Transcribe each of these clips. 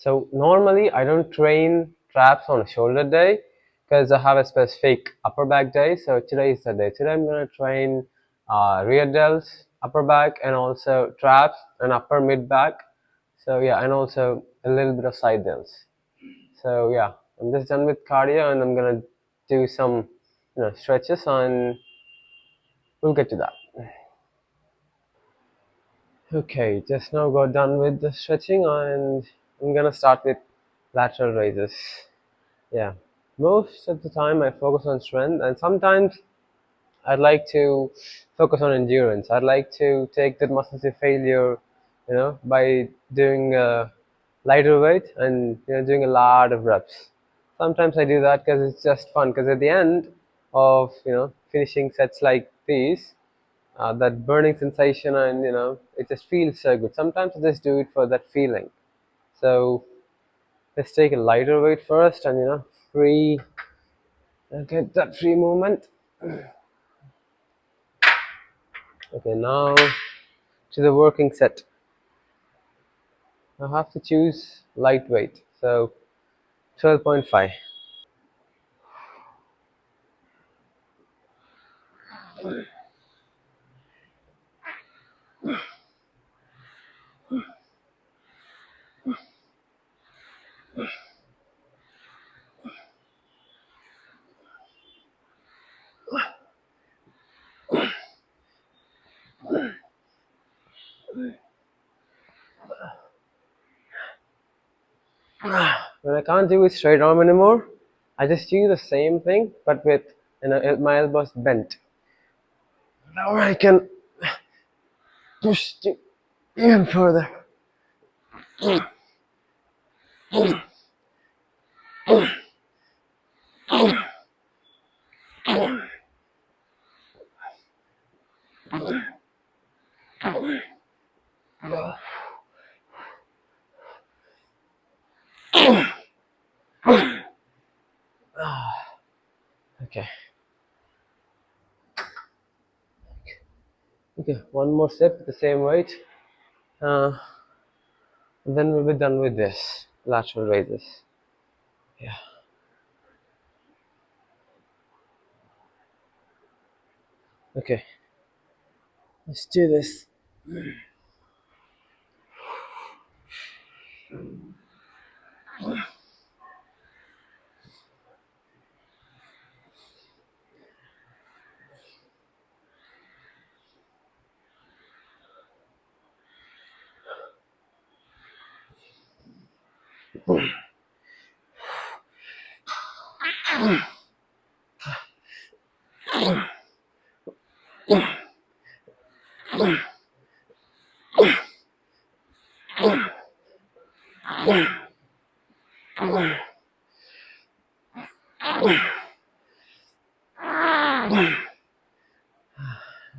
So normally I don't train traps on a shoulder day because I have a specific upper back day. So today is the day. Today I'm gonna train rear delts, upper back, and also traps and upper mid back. So yeah, and also a little bit of side delts. So yeah, I'm just done with cardio and I'm gonna do some stretches and we'll get to that. Okay, just now got done with the stretching and I'm gonna start with lateral raises. Yeah, most of the time I focus on strength, and sometimes I'd like to focus on endurance. I'd like to take that muscle to failure, by doing lighter weight and doing a lot of reps. Sometimes I do that because it's just fun. Because at the end of finishing sets like these, that burning sensation and it just feels so good. Sometimes I just do it for that feeling. So let's take a lighter weight first and free get that free movement. Okay, now to the working set. I have to choose lightweight, so 12.5. When I can't do it straight arm anymore, I just do the same thing but with my elbows bent. Now I can push it even further. Okay. Okay, one more step with the same weight. Uh, then we'll be done with this lateral raises. Yeah. Okay. Let's do this.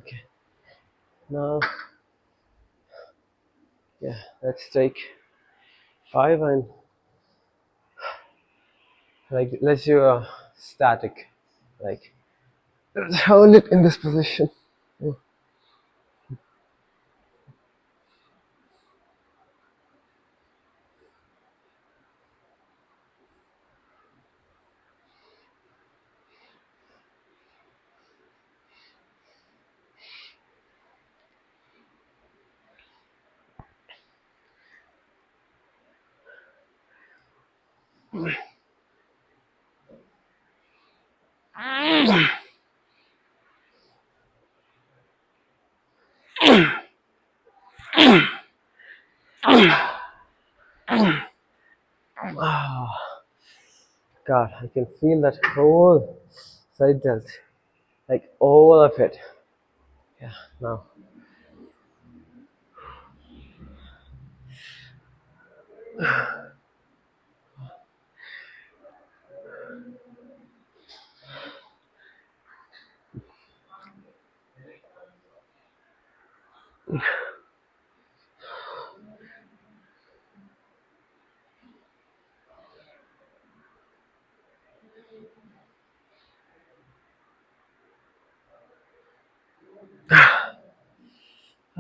Okay. Now, yeah, let's take 5 and let's do a static. Like, let's hold it in this position. Oh, God, I can feel that whole side delt, like all of it. Yeah, now.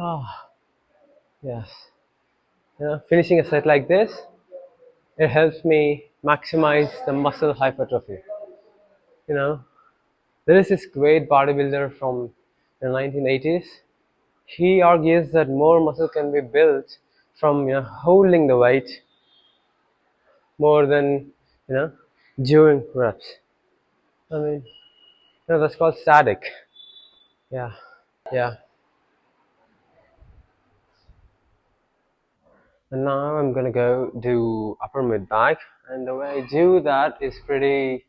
Oh, yes. Finishing a set like this, It helps me maximize the muscle hypertrophy. You know, there is this great bodybuilder from the 1980s. He argues that more muscle can be built from holding the weight more than you know during reps. I mean, that's called static. Yeah, yeah. And now I'm gonna go do upper mid back, and the way I do that is pretty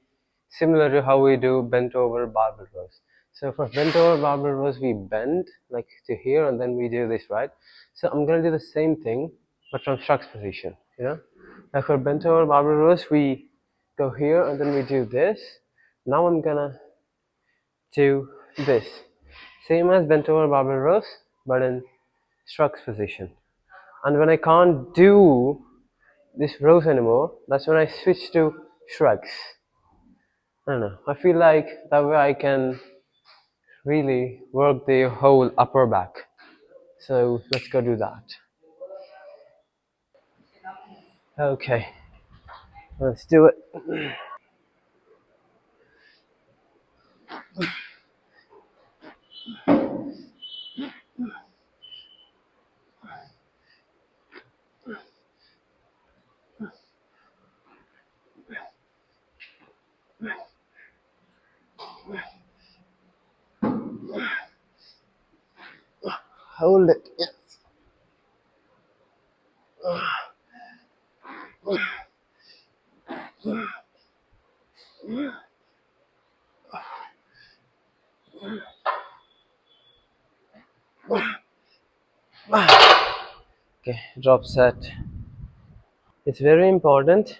similar to how we do bent over barbell rows. So for bent over barbell rows, we bend like to here, and then we do this, right? So I'm gonna do the same thing, but from Shrugs position. Like for bent over barbell rows, we go here, and then we do this. Now I'm gonna do this, same as bent over barbell rows, but in Shrugs position. And when I can't do this rows anymore, that's when I switch to shrugs. I don't know. I feel like that way I can really work the whole upper back. So let's go do that. Okay, let's do it. Hold it. Yes. Okay, drop set. It's very important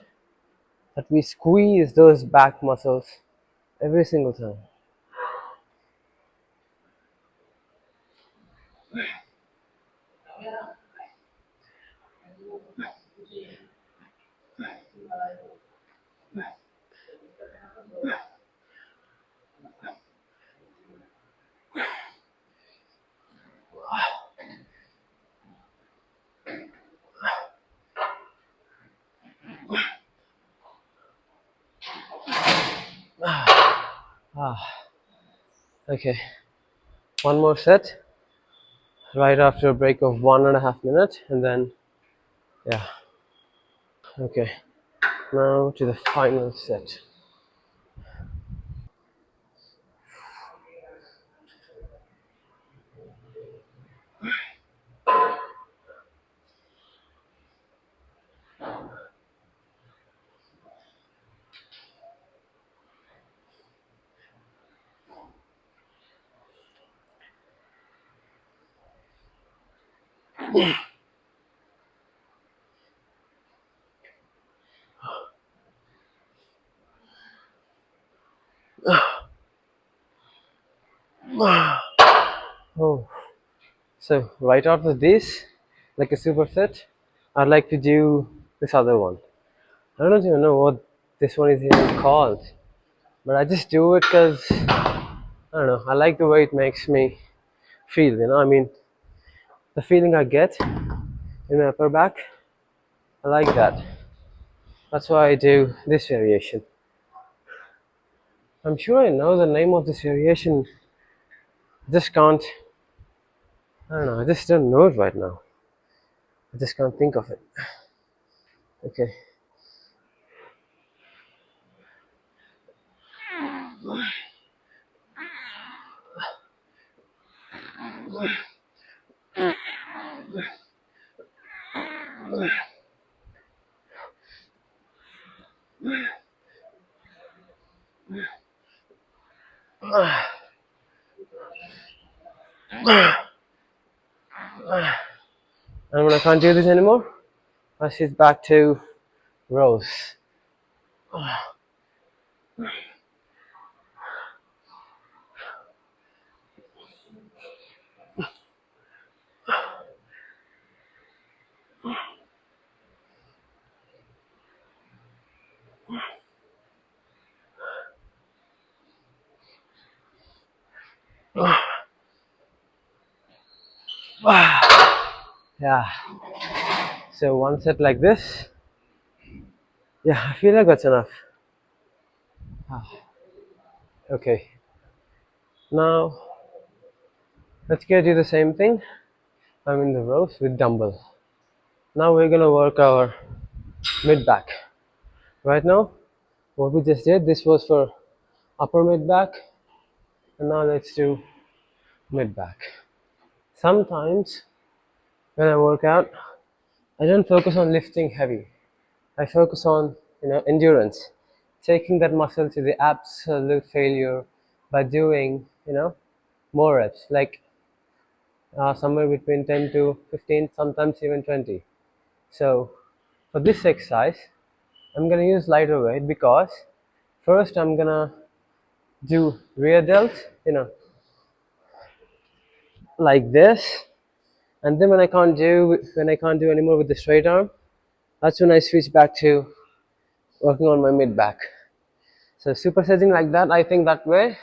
that we squeeze those back muscles every single time. Ah, okay. One more set right after a break of 1.5 minutes, and then yeah. Okay. Now to the final set. Oh, so right after this, like a superset, I'd like to do this other one. I don't even know what this one is even called, but I just do it because I don't know. I like the way it makes me feel. I mean, the feeling I get in my upper back, I like that. That's why I do this variation. I'm sure I know the name of this variation. I just can't. I don't know. I just don't know it right now. I just can't think of it. Okay. And when I can't do this anymore, I switch back to rows. Yeah. So one set like this, Yeah, I feel like that's enough. Okay, now let's get do the same thing. I'm in the rows with dumbbell. Now we're gonna work our mid back. Right now, what we just did, this was for upper mid back, and now let's do mid back. Sometimes when I work out, I don't focus on lifting heavy. I focus on endurance, taking that muscle to the absolute failure by doing more reps, like somewhere between 10 to 15, sometimes even 20. So for this exercise, I'm gonna use lighter weight because first I'm gonna do rear delts, like this, and then when I can't do anymore with the straight arm, that's when I switch back to working on my mid back. So supersetting like that, I think that way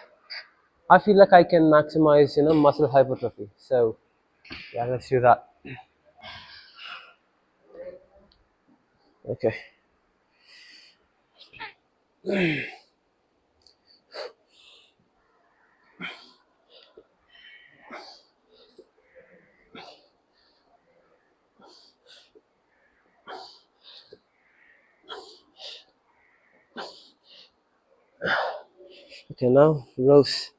I feel like I can maximize muscle hypertrophy. So yeah, let's do that. Okay. Okay, now rows.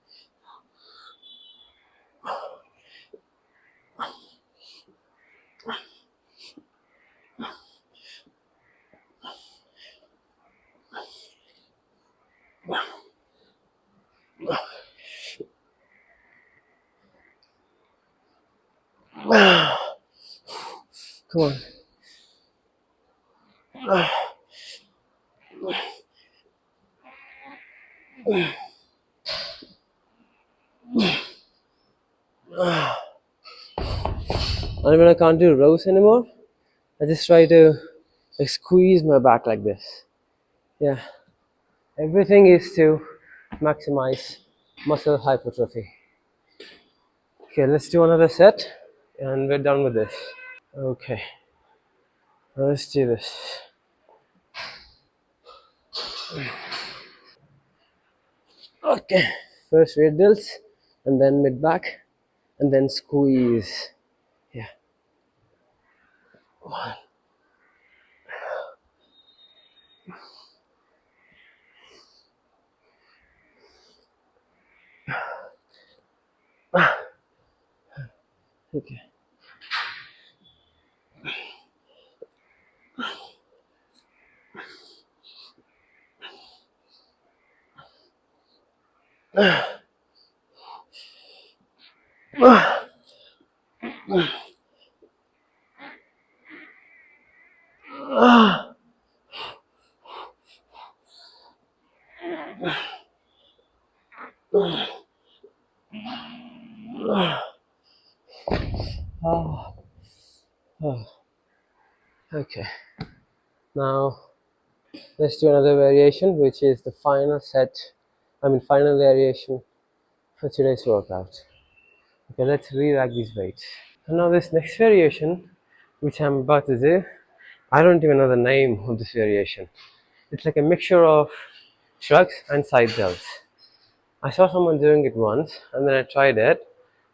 Come on. And when I can't do rows anymore, I just try to like squeeze my back like this. Yeah. Everything is to maximize muscle hypertrophy. Okay, let's do another set and we're done with this. Okay, let's do this. Okay, first rear delts and then mid back and then squeeze. Yeah. Okay. Oh, oh. Okay. Now let's do another variation, which is the final set. Final variation for today's workout. Okay, let's re-rack these weights. And now this next variation, which I'm about to do, I don't even know the name of this variation. It's like a mixture of shrugs and side delts. I saw someone doing it once, and then I tried it,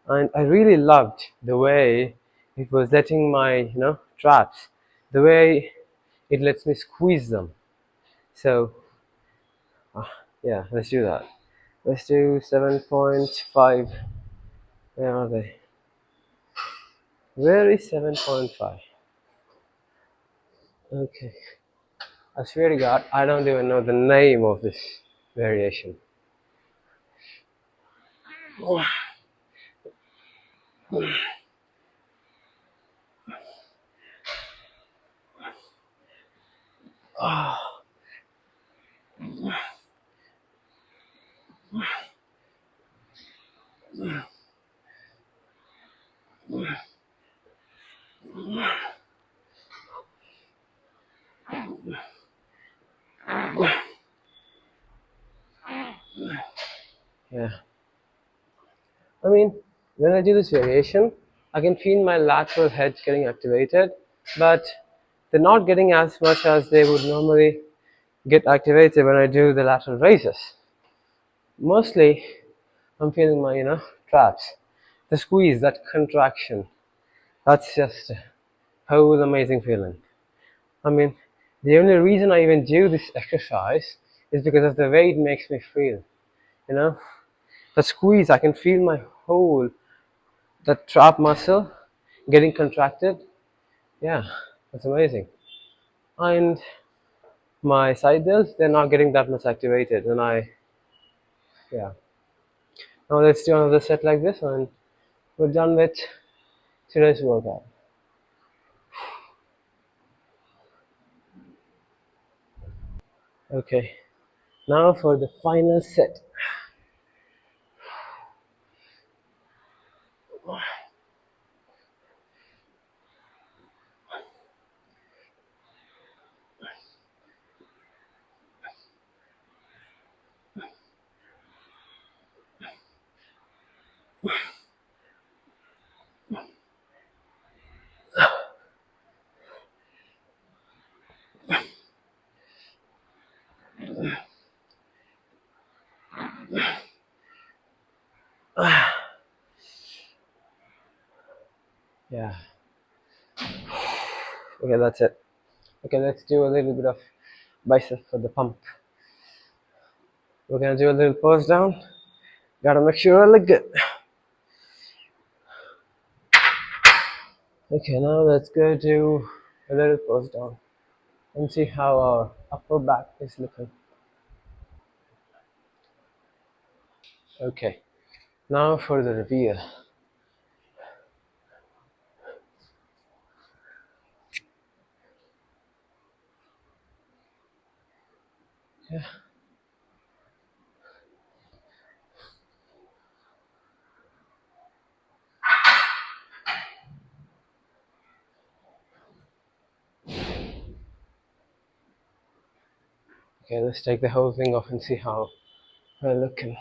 and I really loved the way it was letting my traps, the way it lets me squeeze them. So yeah, let's do that. Let's do 7.5. Where are they? Where is 7.5? Okay. I swear to God, I don't even know the name of this variation. Yeah. I mean, when I do this variation, I can feel my lateral heads getting activated, but they're not getting as much as they would normally get activated when I do the lateral raises. Mostly, I'm feeling my, traps. The squeeze, that contraction. That's just a whole amazing feeling. I mean, the only reason I even do this exercise is because of the way it makes me feel. You know, the squeeze, I can feel my whole, the trap muscle getting contracted. Yeah, that's amazing. And my side delts, they're not getting that much activated. And yeah. Now let's do another set like this, and we're done with today's workout. Okay, now for the final set. Yeah, okay, that's it. Okay, let's do a little bit of bicep for the pump. We're gonna do a little pose down. Gotta make sure I look good. Okay, now let's go do a little pose down and see how our upper back is looking. Okay, now for the reveal. Okay, let's take the whole thing off and see how we're looking.